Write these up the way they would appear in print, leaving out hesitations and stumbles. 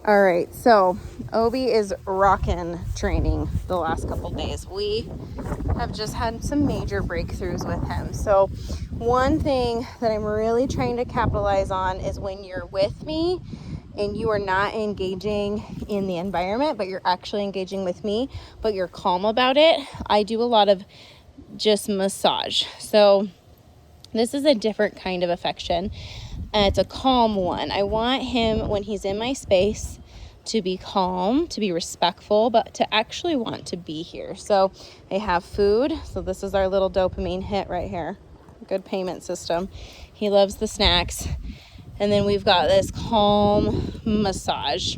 All right, so Obi is rockin' training the last couple days. We have just had some major breakthroughs with him. So one thing that I'm really trying to capitalize on is when you're with me and you are not engaging in the environment, but you're actually engaging with me, but you're calm about it. I do a lot of just massage. So this is a different kind of affection. It's a calm one. I want him, when he's in my space, to be calm, to be respectful, but to actually want to be here. So I have food. So this is our little dopamine hit right here. Good payment system. He loves the snacks. And then we've got this calm massage.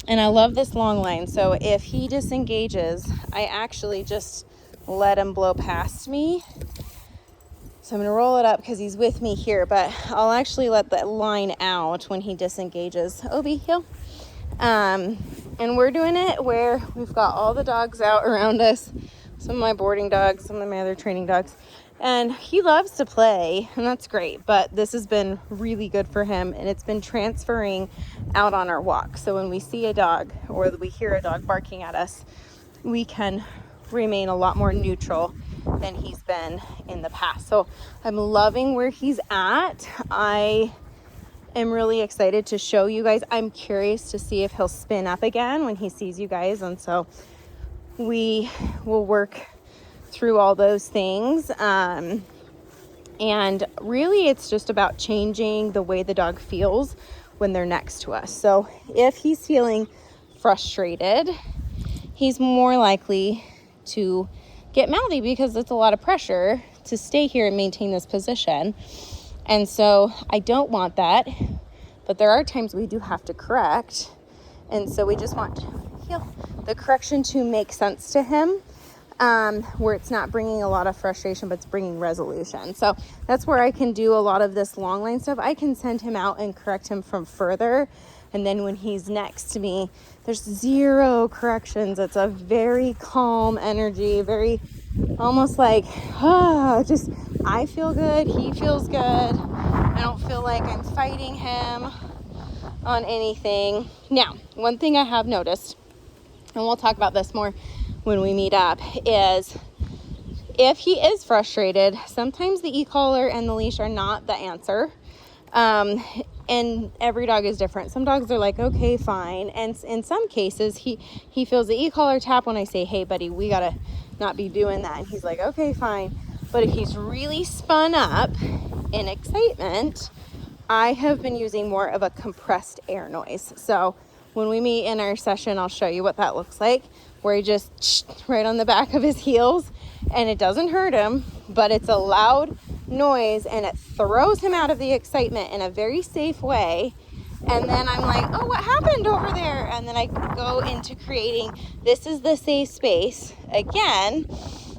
And I love this long line. So if he disengages, I actually just let him blow past me. So I'm going to roll it up because he's with me here, but I'll actually let that line out when he disengages. Obi, heel. And we're doing it where we've got all the dogs out around us. Some of my boarding dogs, some of my other training dogs. And he loves to play, and that's great. But this has been really good for him, and it's been transferring out on our walk. So when we see a dog or we hear a dog barking at us, we can remain a lot more neutral than he's been in the past. So I'm loving where he's at. I am really excited to show you guys. I'm curious to see if he'll spin up again when he sees you guys. And so we will work through all those things. And really it's just about changing the way the dog feels when they're next to us. So if he's feeling frustrated, he's more likely to get mouthy because it's a lot of pressure to stay here and maintain this position. And so I don't want that, but there are times we do have to correct. And so we just want the correction to make sense to him, where it's not bringing a lot of frustration, but it's bringing resolution. So that's where I can do a lot of this long line stuff. I can send him out and correct him from further. And then when he's next to me, there's zero corrections. It's a very calm energy, very almost like, just I feel good, he feels good. I don't feel like I'm fighting him on anything. Now, one thing I have noticed, and we'll talk about this more when we meet up, is if he is frustrated, sometimes the e-collar and the leash are not the answer. And every dog is different. Some dogs are like, okay, fine. And in some cases, he feels the e-collar tap when I say, hey, buddy, we gotta not be doing that. And he's like, okay, fine. But if he's really spun up in excitement, I have been using more of a compressed air noise. So when we meet in our session, I'll show you what that looks like, where he just right on the back of his heels, and it doesn't hurt him, but it's a loud noise and it throws him out of the excitement in a very safe way. And then I'm like, oh, what happened over there? And then I go into creating, this is the safe space again,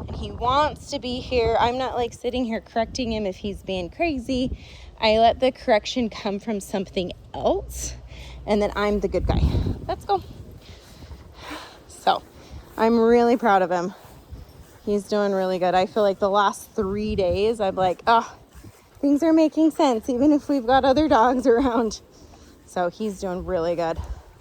and he wants to be here. I'm not like sitting here correcting him if he's being crazy. I let the correction come from something else, and then I'm the good guy. Let's go. So I'm really proud of him. He's doing really good. I feel like the last 3 days, I'm like, things are making sense, even if we've got other dogs around. So he's doing really good.